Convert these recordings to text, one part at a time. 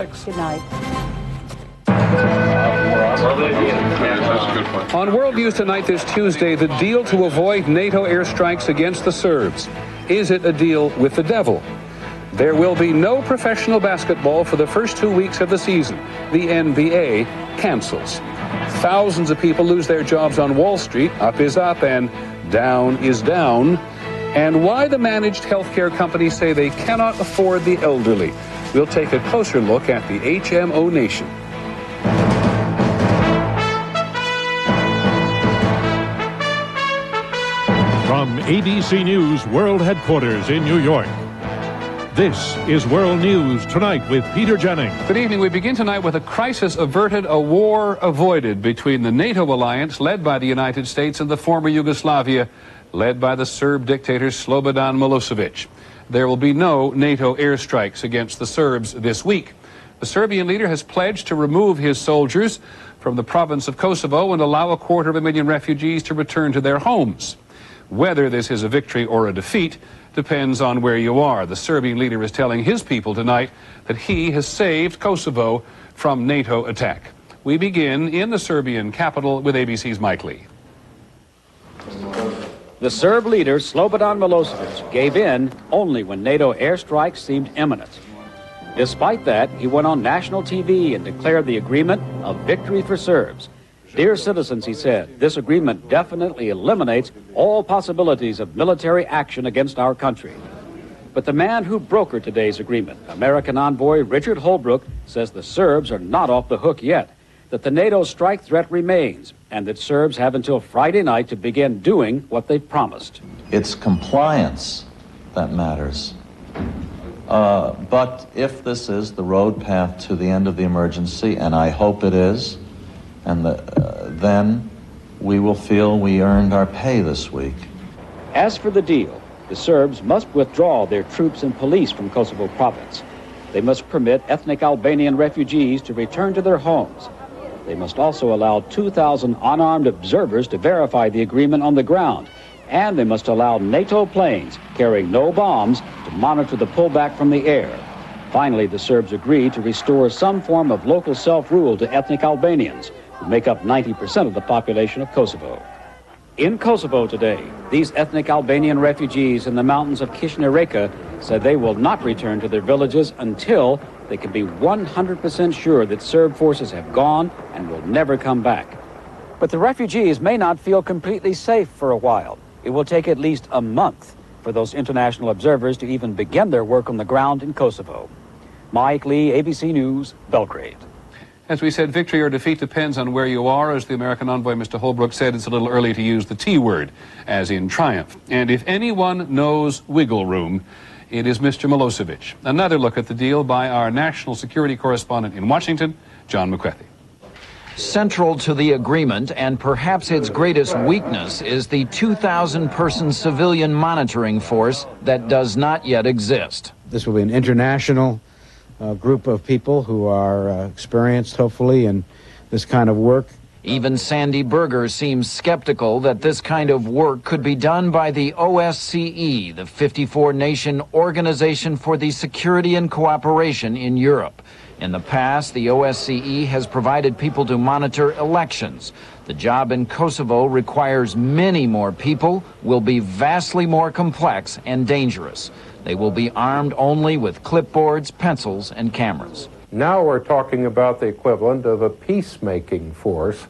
Good night. On World News Tonight this Tuesday, the deal to avoid NATO airstrikes against the Serbs. Is it a deal with the devil? There will be no professional basketball for the first 2 weeks of the season. The NBA cancels. Thousands of people lose their jobs on Wall Street. Up is up and down is down. And why the managed healthcare companies say they cannot afford the elderly. We'll take a closer look at the HMO Nation. From ABC News World Headquarters in New York, this is World News Tonight with Peter Jennings. Good evening. We begin tonight with a crisis averted, a war avoided between the NATO alliance led by the United States and the former Yugoslavia led by the Serb dictator Slobodan Milosevic. There will be no NATO airstrikes against the Serbs this week. The Serbian leader has pledged to remove his soldiers from the province of Kosovo and allow 250,000 refugees to return to their homes. Whether this is a victory or a defeat depends on where you are. The Serbian leader is telling his people tonight that he has saved Kosovo from NATO attack. We begin in the Serbian capital with ABC's Mike Lee. The Serb leader, Slobodan Milosevic, gave in only when NATO airstrikes seemed imminent. Despite that, he went on national TV and declared the agreement a victory for Serbs. Dear citizens, he said, this agreement definitely eliminates all possibilities of military action against our country. But the man who brokered today's agreement, American envoy Richard Holbrooke, says the Serbs are not off the hook yet, that the NATO strike threat remains, and that Serbs have until Friday night to begin doing what they've promised. It's compliance that matters. But if this is the road path to the end of the emergency, and I hope it is, and then we will feel we earned our pay this week. As for the deal, the Serbs must withdraw their troops and police from Kosovo province. They must permit ethnic Albanian refugees to return to their homes. They must also allow 2,000 unarmed observers to verify the agreement on the ground. And they must allow NATO planes carrying no bombs to monitor the pullback from the air. Finally, the Serbs agreed to restore some form of local self-rule to ethnic Albanians, who make up 90% of the population of Kosovo. In Kosovo today, these ethnic Albanian refugees in the mountains of Kishnireka said they will not return to their villages until they can be 100% sure that Serb forces have gone and will never come back. But the refugees may not feel completely safe for a while. It will take at least a month for those international observers to even begin their work on the ground in Kosovo. Mike Lee, ABC News, Belgrade. As we said, victory or defeat depends on where you are. As the American envoy, Mr. Holbrooke, said, it's a little early to use the T word, as in triumph. And if anyone knows wiggle room, it is Mr. Milosevic. Another look at the deal by our national security correspondent in Washington, John McCarthy. Central to the agreement, and perhaps its greatest weakness, is the 2,000-person civilian monitoring force that does not yet exist. This will be an international group of people who are experienced, hopefully, in this kind of work. Even Sandy Berger seems skeptical that this kind of work could be done by the OSCE, the 54-nation Organization for the Security and Cooperation in Europe. In the past, the OSCE has provided people to monitor elections. The job in Kosovo requires many more people, will be vastly more complex and dangerous. They will be armed only with clipboards, pencils, and cameras. Now we're talking about the equivalent of a peacemaking force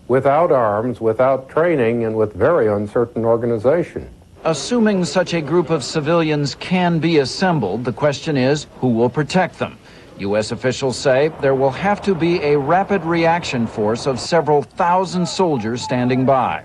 without arms, without training, and with very uncertain organization. Assuming such a group of civilians can be assembled, the question is, who will protect them? U.S. officials say there will have to be a rapid reaction force of several thousand soldiers standing by.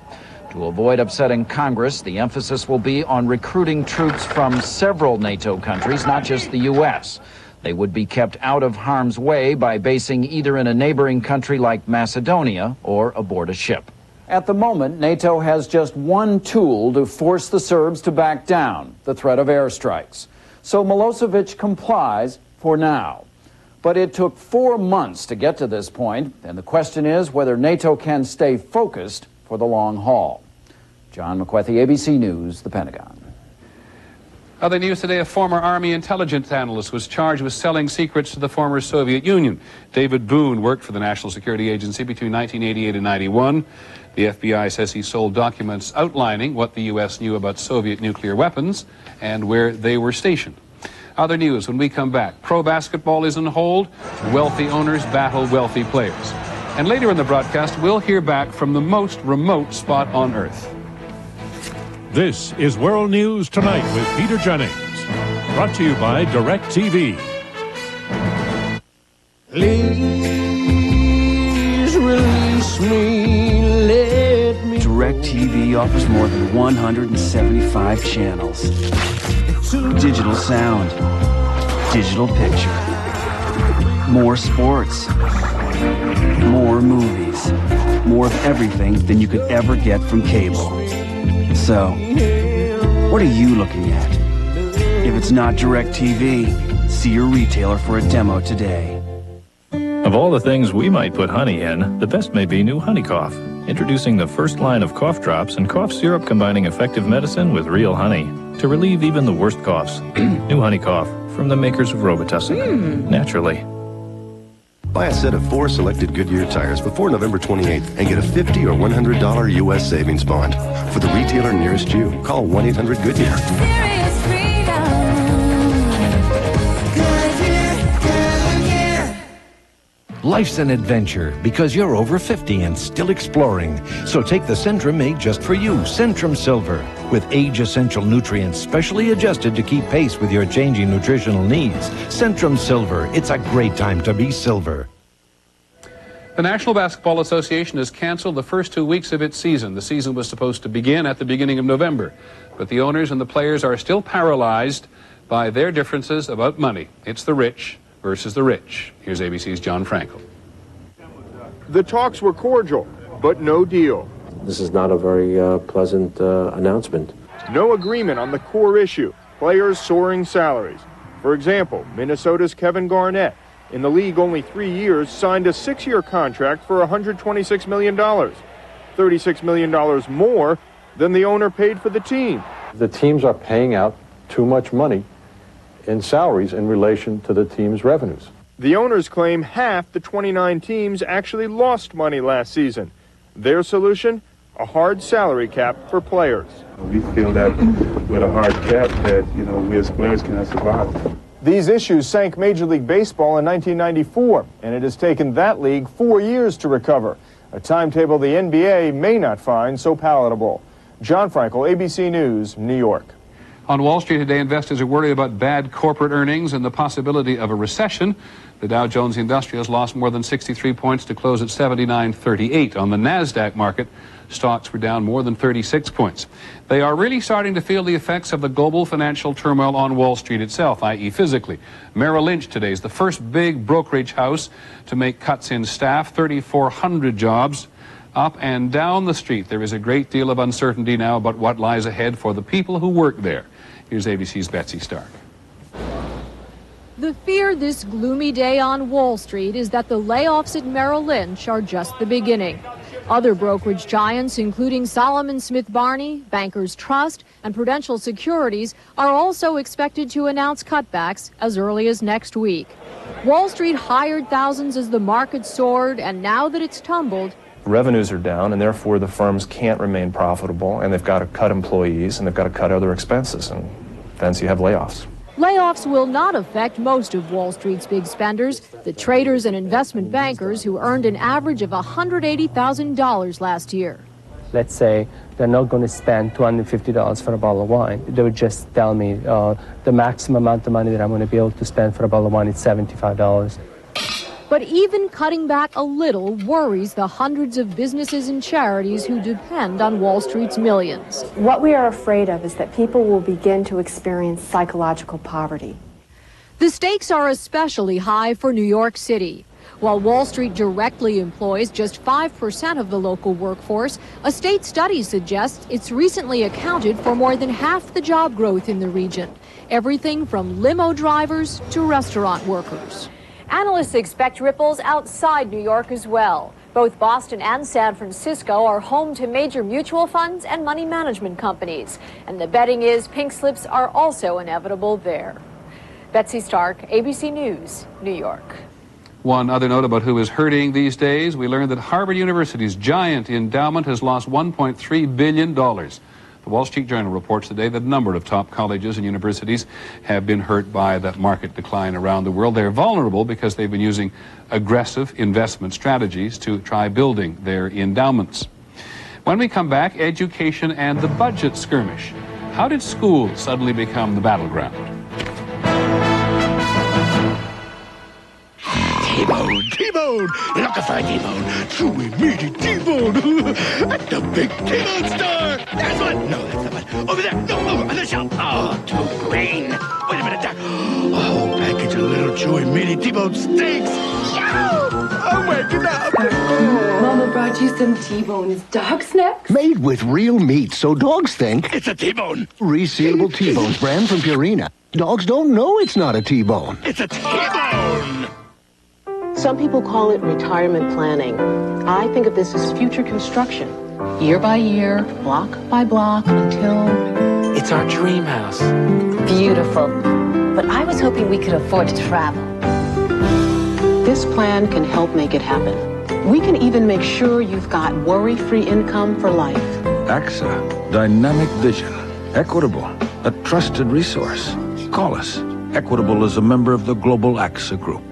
To avoid upsetting Congress, the emphasis will be on recruiting troops from several NATO countries, not just the U.S. They would be kept out of harm's way by basing either in a neighboring country like Macedonia or aboard a ship. At the moment, NATO has just one tool to force the Serbs to back down, the threat of airstrikes. So Milosevic complies for now. But it took 4 months to get to this point, and the question is whether NATO can stay focused for the long haul. John McCarthy, ABC News, the Pentagon. Other news today, a former Army intelligence analyst was charged with selling secrets to the former Soviet Union. David Boone worked for the National Security Agency between 1988 and 91. The FBI says he sold documents outlining what the U.S. knew about Soviet nuclear weapons and where they were stationed. Other news when we come back. Pro basketball is on hold. Wealthy owners battle wealthy players. And later in the broadcast, we'll hear back from the most remote spot on Earth. This is World News Tonight with Peter Jennings. Brought to you by DirecTV. Please release me, let me. DirecTV offers more than 175 channels. Digital sound, digital picture, more sports, more movies, more of everything than you could ever get from cable. So, what are you looking at? If it's not DirecTV, see your retailer for a demo today. Of all the things we might put honey in, the best may be new Honey Cough. Introducing the first line of cough drops and cough syrup combining effective medicine with real honey to relieve even the worst coughs. New Honey Cough from the makers of Robitussin. Naturally. Buy a set of 4 selected Goodyear tires before November 28th and get a $50 or $100 U.S. savings bond. For the retailer nearest you, call 1-800-GOODYEAR. Life's an adventure because you're over 50 and still exploring. So take the Centrum made just for you, Centrum Silver, with age-essential nutrients specially adjusted to keep pace with your changing nutritional needs. Centrum Silver, it's a great time to be silver. The National Basketball Association has canceled the first 2 weeks of its season. The season was supposed to begin at the beginning of November, but the owners and the players are still paralyzed by their differences about money. It's the rich versus the rich. Here's ABC's John Frankel. The talks were cordial, but no deal. This is not a very pleasant announcement. No agreement on the core issue, players' soaring salaries. For example, Minnesota's Kevin Garnett, in the league only 3 years, signed a 6-year contract for $126 million, $36 million more than the owner paid for the team. The teams are paying out too much money in salaries in relation to the team's revenues. The owners claim half the 29 teams actually lost money last season. Their solution? A hard salary cap for players. We feel that with a hard cap that, we as players cannot survive. These issues sank Major League Baseball in 1994, and it has taken that league 4 years to recover, a timetable the NBA may not find so palatable. John Frankel, ABC News, New York. On Wall Street today, investors are worried about bad corporate earnings and the possibility of a recession. The Dow Jones Industrials lost more than 63 points to close at 79.38. On the NASDAQ market, stocks were down more than 36 points. They are really starting to feel the effects of the global financial turmoil on Wall Street itself, i.e. physically. Merrill Lynch today is the first big brokerage house to make cuts in staff, 3,400 jobs. Up and down the street, there is a great deal of uncertainty now about what lies ahead for the people who work there. Here's ABC's Betsy Stark. The fear this gloomy day on Wall Street is that the layoffs at Merrill Lynch are just the beginning. Other brokerage giants, including Solomon Smith Barney, Bankers Trust, and Prudential Securities, are also expected to announce cutbacks as early as next week. Wall Street hired thousands as the market soared, and now that it's tumbled, revenues are down, and therefore the firms can't remain profitable, and they've got to cut employees, and they've got to cut other expenses, and then so you have layoffs. Layoffs will not affect most of Wall Street's big spenders, the traders and investment bankers who earned an average of $180,000 last year. Let's say they're not going to spend $250 for a bottle of wine. They would just tell me the maximum amount of money that I'm going to be able to spend for a bottle of wine is $75. But even cutting back a little worries the hundreds of businesses and charities who depend on Wall Street's millions. What we are afraid of is that people will begin to experience psychological poverty. The stakes are especially high for New York City. While Wall Street directly employs just 5% of the local workforce, a state study suggests it's recently accounted for more than half the job growth in the region. Everything from limo drivers to restaurant workers. Analysts expect ripples outside New York as well. Both Boston and San Francisco are home to major mutual funds and money management companies. And the betting is pink slips are also inevitable there. Betsy Stark, ABC News, New York. One other note about who is hurting these days. We learned that Harvard University's giant endowment has lost $1.3 billion. The Wall Street Journal reports today that a number of top colleges and universities have been hurt by that market decline around the world. They're vulnerable because they've been using aggressive investment strategies to try building their endowments. When we come back, education and the budget skirmish. How did school suddenly become the battleground? T-bone, T-bone, look at my T-bone, chewy, meaty T-bone, at the big T-bone store. There's one. No, that's the one. Over there. No, over on the shelf. Oh, too green. Wait a minute there. A whole package of little chewy, meaty T-bone steaks. Yahoo! I'm waking up. Mama brought you some T-bone dog snacks. Made with real meat, so dogs think it's a T-bone. Resealable T-bones, brand from Purina. Dogs don't know it's not a T-bone. It's a T-bone. Some people call it retirement planning. I think of this as future construction. Year by year, block by block, until... It's our dream house. Beautiful. But I was hoping we could afford to travel. This plan can help make it happen. We can even make sure you've got worry-free income for life. AXA. Dynamic vision. Equitable. A trusted resource. Call us. Equitable is a member of the Global AXA Group.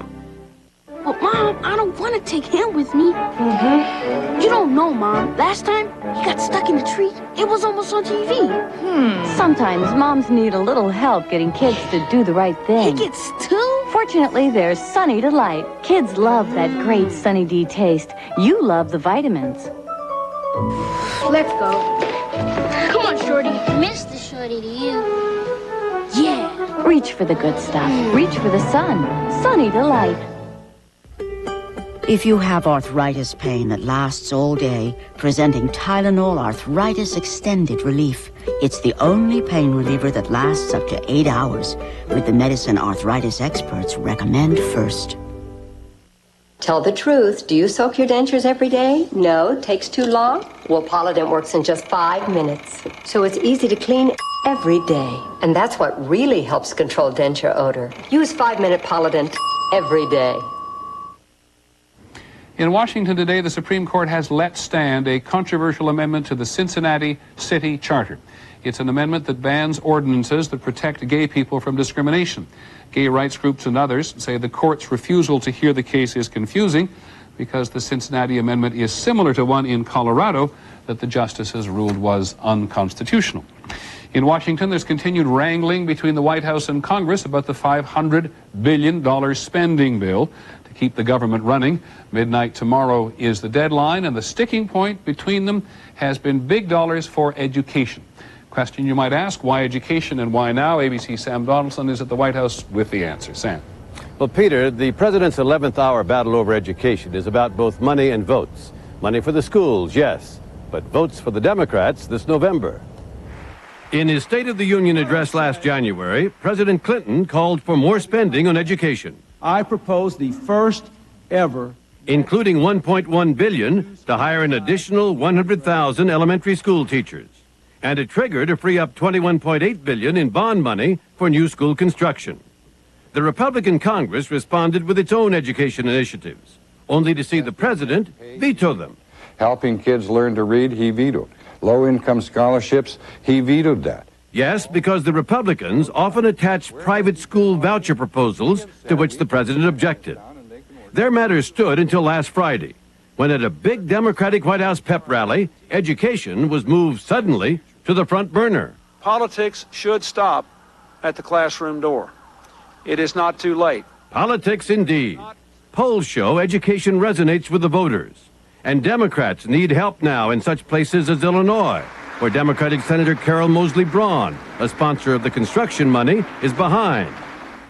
But Mom, I don't want to take him with me. You don't know, Mom. Last time, he got stuck in a tree. It was almost on TV. Sometimes moms need a little help getting kids to do the right thing. He gets two? Fortunately, there's Sunny Delight. Kids love that great Sunny D taste. You love the vitamins. Let's go. Come on, Shorty. Mr. Shorty to you. Yeah. Reach for the good stuff. Reach for the sun. Sunny Delight. If you have arthritis pain that lasts all day, presenting Tylenol Arthritis Extended Relief. It's the only pain reliever that lasts up to 8 hours, with the medicine arthritis experts recommend first. Tell the truth. Do you soak your dentures every day? No? Takes too long? Well, Polident works in just 5 minutes. So it's easy to clean every day. And that's what really helps control denture odor. Use 5-minute Polident every day. In Washington today, the Supreme Court has let stand a controversial amendment to the Cincinnati City Charter. It's an amendment that bans ordinances that protect gay people from discrimination. Gay rights groups and others say the court's refusal to hear the case is confusing because the Cincinnati amendment is similar to one in Colorado that the justices ruled was unconstitutional. In Washington, there's continued wrangling between the White House and Congress about the $500 billion spending bill to keep the government running. Midnight tomorrow is the deadline, and the sticking point between them has been big dollars for education. Question you might ask, why education and why now? ABC's Sam Donaldson is at the White House with the answer. Sam. Well, Peter, the president's 11th hour battle over education is about both money and votes. Money for the schools, yes, but votes for the Democrats this November. In his State of the Union address last January, President Clinton called for more spending on education. I propose the first ever, including $1.1 billion to hire an additional 100,000 elementary school teachers, and a trigger to free up $21.8 billion in bond money for new school construction. The Republican Congress responded with its own education initiatives, only to see the president veto them. Helping kids learn to read, he vetoed. Low-income scholarships, he vetoed that. Yes, because the Republicans often attach private school voucher proposals to which the president objected. Their matter stood until last Friday, when at a big Democratic White House pep rally, education was moved suddenly to the front burner. Politics should stop at the classroom door. It is not too late. Politics indeed. Polls show education resonates with the voters. And Democrats need help now in such places as Illinois, where Democratic Senator Carol Moseley Braun, a sponsor of the construction money, is behind.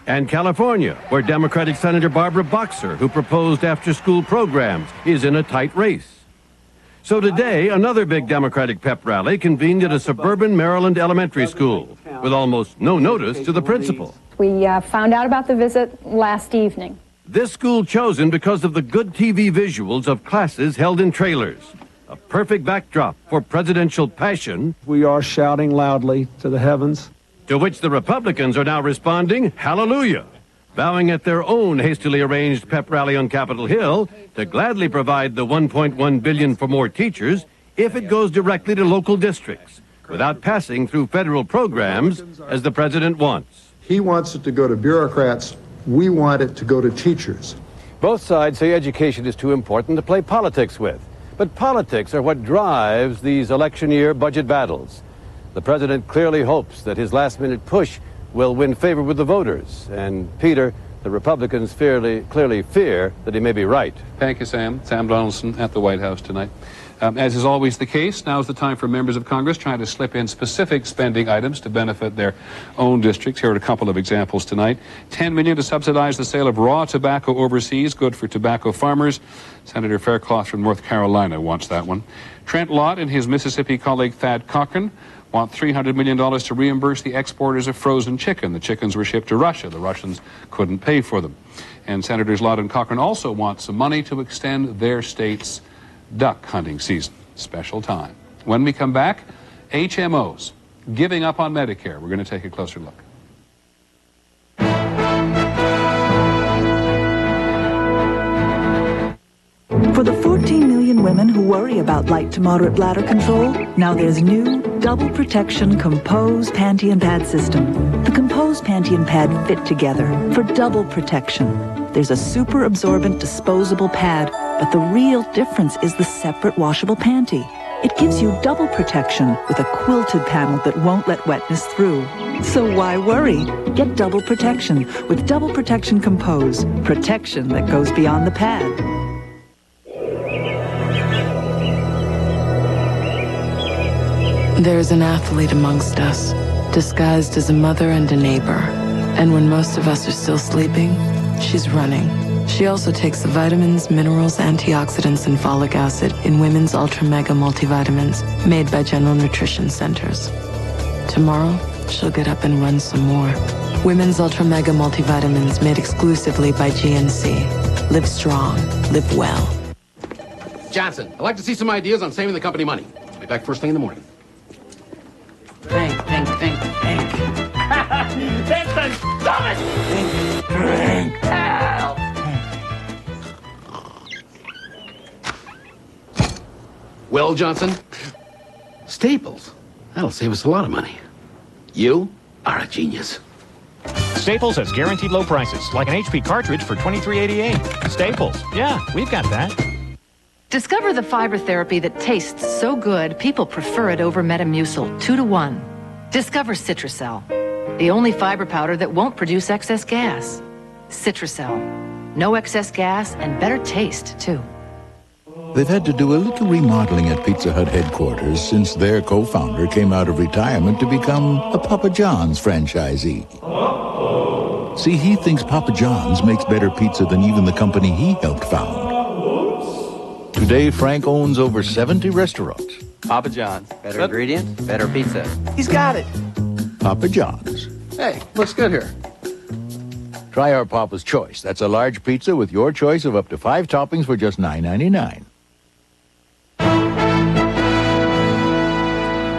And California, where Democratic Senator Barbara Boxer, who proposed after-school programs, is in a tight race. So today, another big Democratic pep rally convened at a suburban Maryland elementary school, with almost no notice to the principal. We found out about the visit last evening. This school chosen because of the good TV visuals of classes held in trailers. A perfect backdrop for presidential passion. We are shouting loudly to the heavens. To which the Republicans are now responding, hallelujah, bowing at their own hastily arranged pep rally on Capitol Hill to gladly provide the $1.1 billion for more teachers if it goes directly to local districts, without passing through federal programs as the president wants. He wants it to go to bureaucrats. We want it to go to teachers. Both sides say education is too important to play politics with. But politics are what drives these election year budget battles. The president clearly hopes that his last-minute push will win favor with the voters. And, Peter, the Republicans clearly fear that he may be right. Thank you, Sam. Sam Donaldson at the White House tonight. As is always the case, now's the time for members of Congress trying to slip in specific spending items to benefit their own districts. Here are a couple of examples tonight. $10 million to subsidize the sale of raw tobacco overseas, good for tobacco farmers. Senator Faircloth from North Carolina wants that one. Trent Lott and his Mississippi colleague Thad Cochran want $300 million to reimburse the exporters of frozen chicken. The chickens were shipped to Russia. The Russians couldn't pay for them. And Senators Lott and Cochran also want some money to extend their state's duck hunting season. Special time. When we come back, HMOs giving up on Medicare. We're going to take a closer look. For the 14 million women who worry about light to moderate bladder control, now there's new Double Protection Compose Panty and Pad system. The Compose Panty and Pad fit together for double protection. There's a super absorbent disposable pad, but the real difference is the separate washable panty. It gives you double protection with a quilted panel that won't let wetness through. So why worry? Get double protection with Double Protection Compose. Protection that goes beyond the pad. There's an athlete amongst us, disguised as a mother and a neighbor. And when most of us are still sleeping, she's running. She also takes the vitamins, minerals, antioxidants, and folic acid in Women's Ultra Mega Multivitamins made by General Nutrition Centers. Tomorrow, she'll get up and run some more. Women's Ultra Mega Multivitamins made exclusively by GNC. Live strong, live well. Johnson, I'd like to see some ideas on saving the company money. I'll be back first thing in the morning. Think. That's the dumbest! Think. Help! Well, Johnson, Staples. That'll save us a lot of money. You are a genius. Staples has guaranteed low prices, like an HP cartridge for $23.88. Staples. Yeah, we've got that. Discover the fiber therapy that tastes so good, people prefer it over Metamucil 2-to-1. Discover Citracel, the only fiber powder that won't produce excess gas. Citracel, no excess gas and better taste, too. They've had to do a little remodeling at Pizza Hut headquarters since their co-founder came out of retirement to become a Papa John's franchisee. See, he thinks Papa John's makes better pizza than even the company he helped found. Today, Frank owns over 70 restaurants. Papa John's. Better ingredients, better pizza. He's got it. Papa John's. Hey, looks good here. Try our Papa's Choice. That's a large pizza with your choice of up to 5 toppings for just $9.99.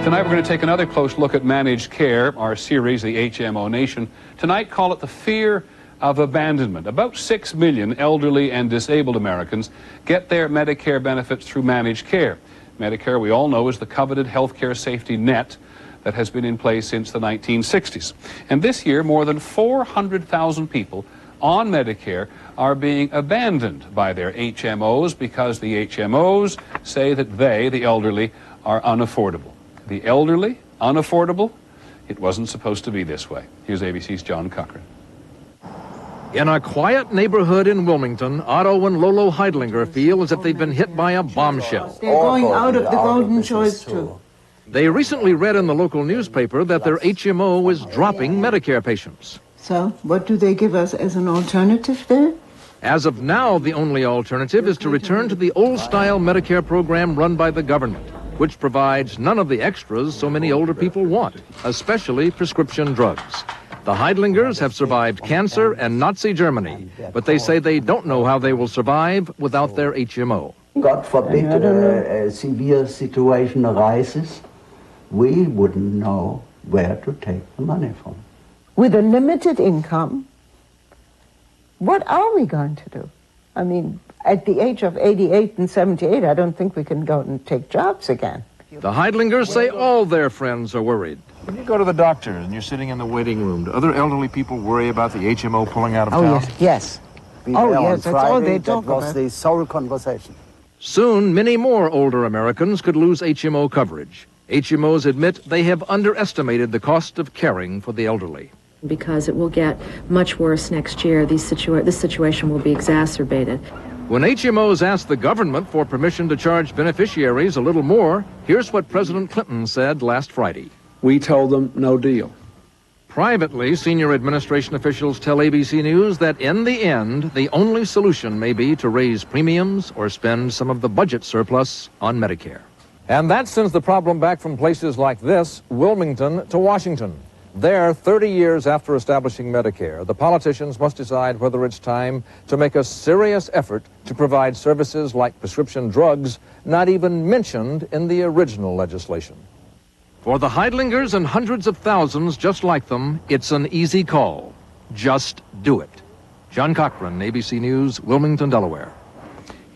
Tonight we're going to take another close look at managed care, our series, The HMO Nation. Tonight, call it the fear of abandonment. About 6 million elderly and disabled Americans get their Medicare benefits through managed care. Medicare, we all know, is the coveted health care safety net that has been in place since the 1960s. And this year, more than 400,000 people on Medicare are being abandoned by their HMOs because the HMOs say that they, the elderly, are unaffordable. The elderly, unaffordable? It wasn't supposed to be this way. Here's ABC's John Cochran. In a quiet neighborhood in Wilmington, Otto and Lolo Heidlinger feel as if they've been hit by a bombshell. They're going out of the Golden Choice, too. They recently read in the local newspaper that their HMO is dropping Medicare patients. So, what do they give us as an alternative there? As of now, the only alternative is to return to the old-style Medicare program run by the government, which provides none of the extras so many older people want, especially prescription drugs. The Heidlingers have survived cancer and Nazi Germany, but they say they don't know how they will survive without their HMO. God forbid a severe situation arises, we wouldn't know where to take the money from. With a limited income, what are we going to do? I mean, at the age of 88 and 78, I don't think we can go and take jobs again. The Heidlingers say all their friends are worried. When you go to the doctor and you're sitting in the waiting room, do other elderly people worry about the HMO pulling out of town? Yes. We were on That's all they Friday, talk that was about. the sole conversation. Soon, many more older Americans could lose HMO coverage. HMOs admit they have underestimated the cost of caring for the elderly. Because it will get much worse next year. This situation will be exacerbated. When HMOs asked the government for permission to charge beneficiaries a little more, here's what President Clinton said last Friday. We told them no deal. Privately, senior administration officials tell ABC News that in the end, the only solution may be to raise premiums or spend some of the budget surplus on Medicare. And that sends the problem back from places like this, Wilmington, to Washington. There, 30 years after establishing Medicare, the politicians must decide whether it's time to make a serious effort to provide services like prescription drugs not even mentioned in the original legislation. For the Heidlingers and hundreds of thousands just like them, it's an easy call. Just do it. John Cochran, ABC News, Wilmington, Delaware.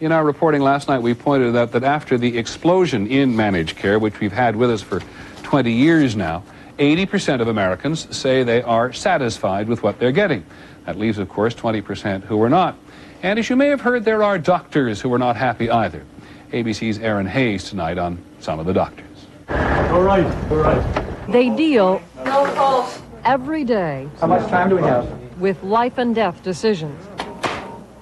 In our reporting last night, we pointed out that after the explosion in managed care, which we've had with us for 20 years now, 80% of Americans say they are satisfied with what they're getting. That leaves, of course, 20% who are not. And as you may have heard, there are doctors who are not happy either. ABC's Aaron Hayes tonight on some of the doctors. All right. They deal every day. How much time do we have? With life and death decisions.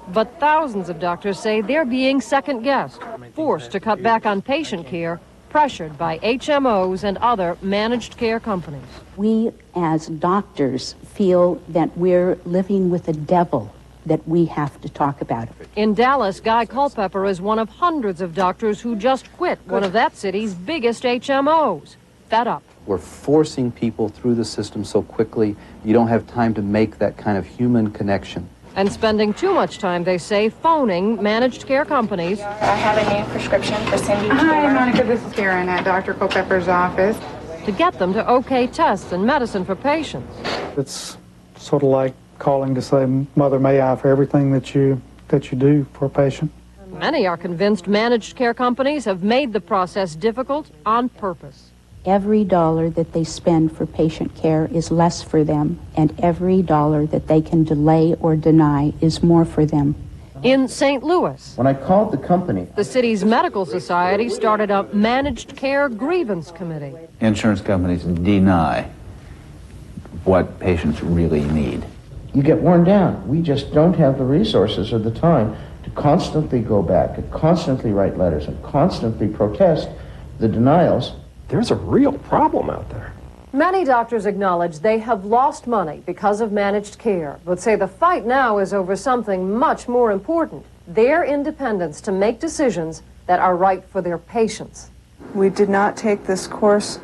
But thousands of doctors say they're being second-guessed, forced to cut back on patient care, pressured by HMOs and other managed care companies. We, as doctors, feel that we're living with a devil that we have to talk about. In Dallas, Guy Culpepper is one of hundreds of doctors who just quit one of that city's biggest HMOs. Fed up. We're forcing people through the system so quickly, you don't have time to make that kind of human connection. And spending too much time, they say, phoning managed care companies. I have a new prescription for Cindy. Hi, Monica. This is Karen at Dr. Culpepper's office. To get them to okay tests and medicine for patients. It's sort of like calling to say, Mother, may I, for everything that you do for a patient. Many are convinced managed care companies have made the process difficult on purpose. Every dollar that they spend for patient care is less for them, and every dollar that they can delay or deny is more for them. In St. Louis, when I called the company, the city's medical society started a managed care grievance committee. Insurance companies deny what patients really need. You get worn down. We just don't have the resources or the time to constantly go back, to constantly write letters, and constantly protest the denials. There's a real problem out there. Many doctors acknowledge they have lost money because of managed care, but say the fight now is over something much more important, their independence to make decisions that are right for their patients. We did not take this course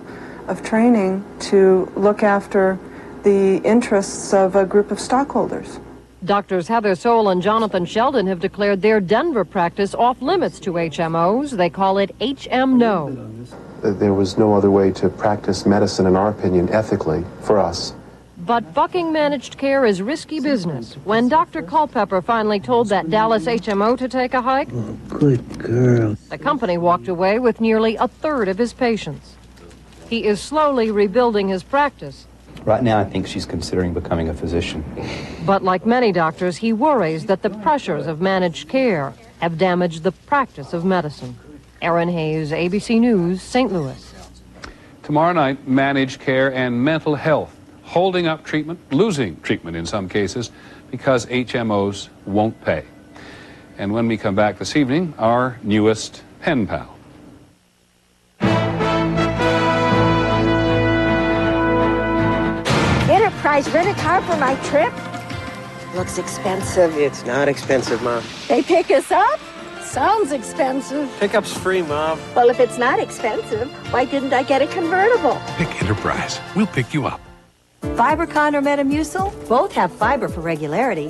of training to look after the interests of a group of stockholders. Doctors Heather Soul and Jonathan Sheldon have declared their Denver practice off limits to HMOs. They call it HM-No. There was no other way to practice medicine, in our opinion, ethically for us. But bucking managed care is risky business. When Dr. Culpepper finally told that Dallas HMO to take a hike, Good girl. the company walked away with nearly a third of his patients. He is slowly rebuilding his practice. Right now, I think she's considering becoming a physician. But like many doctors, he worries that the pressures of managed care have damaged the practice of medicine. Aaron Hayes, ABC News, St. Louis. Tomorrow night, managed care and mental health, holding up treatment, losing treatment in some cases, because HMOs won't pay. And when we come back this evening, our newest pen pal. Enterprise rent a car for my trip? Looks expensive. It's not expensive, Mom. They pick us up? Sounds expensive. Pickup's free, Mom. Well, if it's not expensive, why didn't I get a convertible? Pick Enterprise. We'll pick you up. Fibercon or Metamucil, both have fiber for regularity.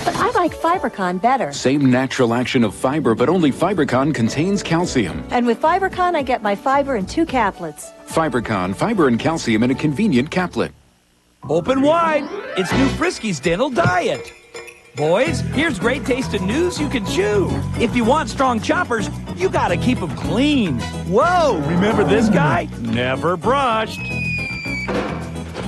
But I like Fibercon better. Same natural action of fiber, but only Fibercon contains calcium. And with Fibercon, I get my fiber in 2 caplets. Fibercon, fiber and calcium in a convenient caplet. Open wide. It's new Friskies Dental Diet. Boys, here's great tasting news you can chew. If you want strong choppers, you gotta keep them clean. Whoa, remember this guy? Never brushed.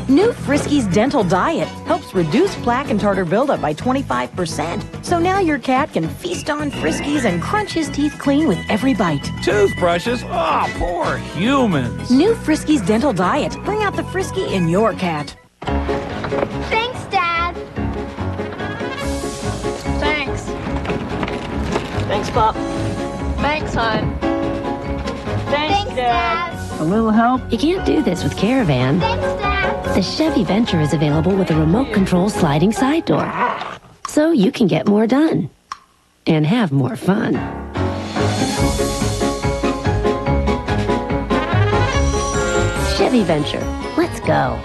New Friskies Dental Diet helps reduce plaque and tartar buildup by 25%. So now your cat can feast on Friskies and crunch his teeth clean with every bite. Toothbrushes? Oh, poor humans. New Friskies Dental Diet. Bring out the Frisky in your cat. Thanks, Dad. Thanks. Thanks, Pop. Thanks, hon. Thanks, Dad. A little help? You can't do this with Caravan. Thanks, Dad. The Chevy Venture is available with a remote control sliding side door. So you can get more done. And have more fun. Chevy Venture. Let's go.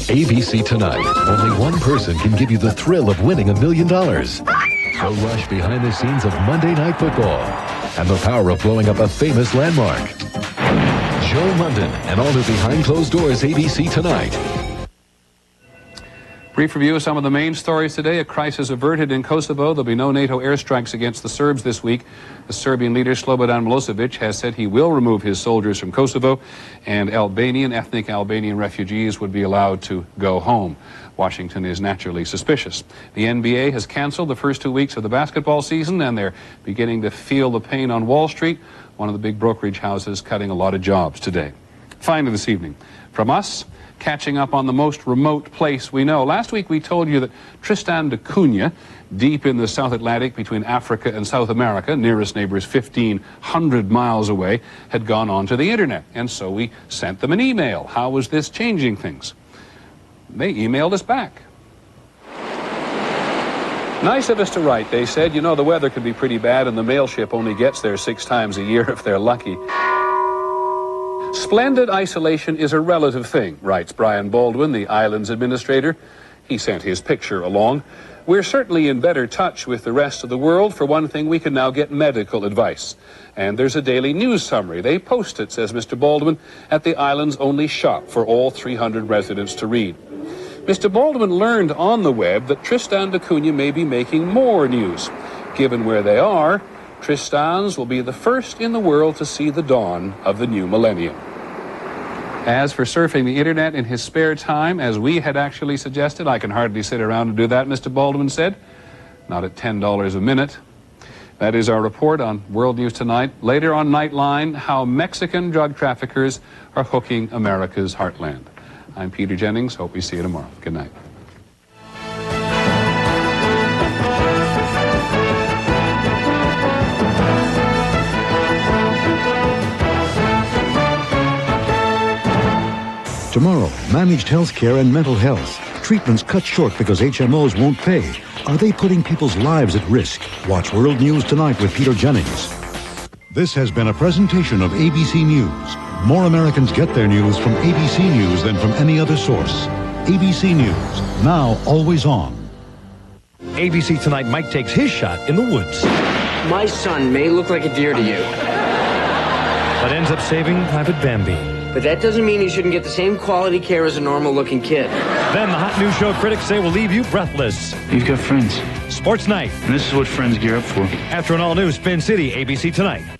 ABC Tonight. Only one person can give you the thrill of winning $1 million. So rush behind the scenes of Monday Night Football and the power of blowing up a famous landmark. Joe London and all the behind closed doors ABC Tonight. Brief review of some of the main stories today. A crisis averted in Kosovo. There'll be no NATO airstrikes against the Serbs this week. The Serbian leader Slobodan Milosevic has said he will remove his soldiers from Kosovo, and ethnic Albanian refugees would be allowed to go home. Washington is naturally suspicious. The NBA has canceled the first 2 weeks of the basketball season, and they're beginning to feel the pain on Wall Street. One of the big brokerage houses cutting a lot of jobs today. Finally this evening, from us, catching up on the most remote place we know. Last week we told you that Tristan da Cunha, deep in the South Atlantic between Africa and South America, nearest neighbors 1,500 miles away, had gone onto the internet. And so we sent them an email. How was this changing things? They emailed us back. Nice of us to write, they said. You know, the weather can be pretty bad and the mail ship only gets there 6 times a year if they're lucky. Splendid isolation is a relative thing, writes Brian Baldwin, the island's administrator. He sent his picture along. We're certainly in better touch with the rest of the world. For one thing, we can now get medical advice. And there's a daily news summary. They post it, says Mr. Baldwin, at the island's only shop for all 300 residents to read. Mr. Baldwin learned on the web that Tristan da Cunha may be making more news. Given where they are, Tristans will be the first in the world to see the dawn of the new millennium. As for surfing the internet in his spare time, as we had actually suggested, I can hardly sit around and do that, Mr. Baldwin said. Not at $10 a minute. That is our report on World News Tonight. Later on Nightline, how Mexican drug traffickers are hooking America's heartland. I'm Peter Jennings. Hope we see you tomorrow. Good night. Tomorrow, managed health care and mental health. Treatments cut short because HMOs won't pay. Are they putting people's lives at risk? Watch World News Tonight with Peter Jennings. This has been a presentation of ABC News. More Americans get their news from ABC News than from any other source. ABC News, now always on. ABC Tonight, Mike takes his shot in the woods. My son may look like a deer to you, but ends up saving Private Bambi. But that doesn't mean he shouldn't get the same quality care as a normal-looking kid. Then the hot new show critics say will leave you breathless. You've got friends. Sports Night. And this is what friends gear up for. After an all-new Spin City, ABC Tonight.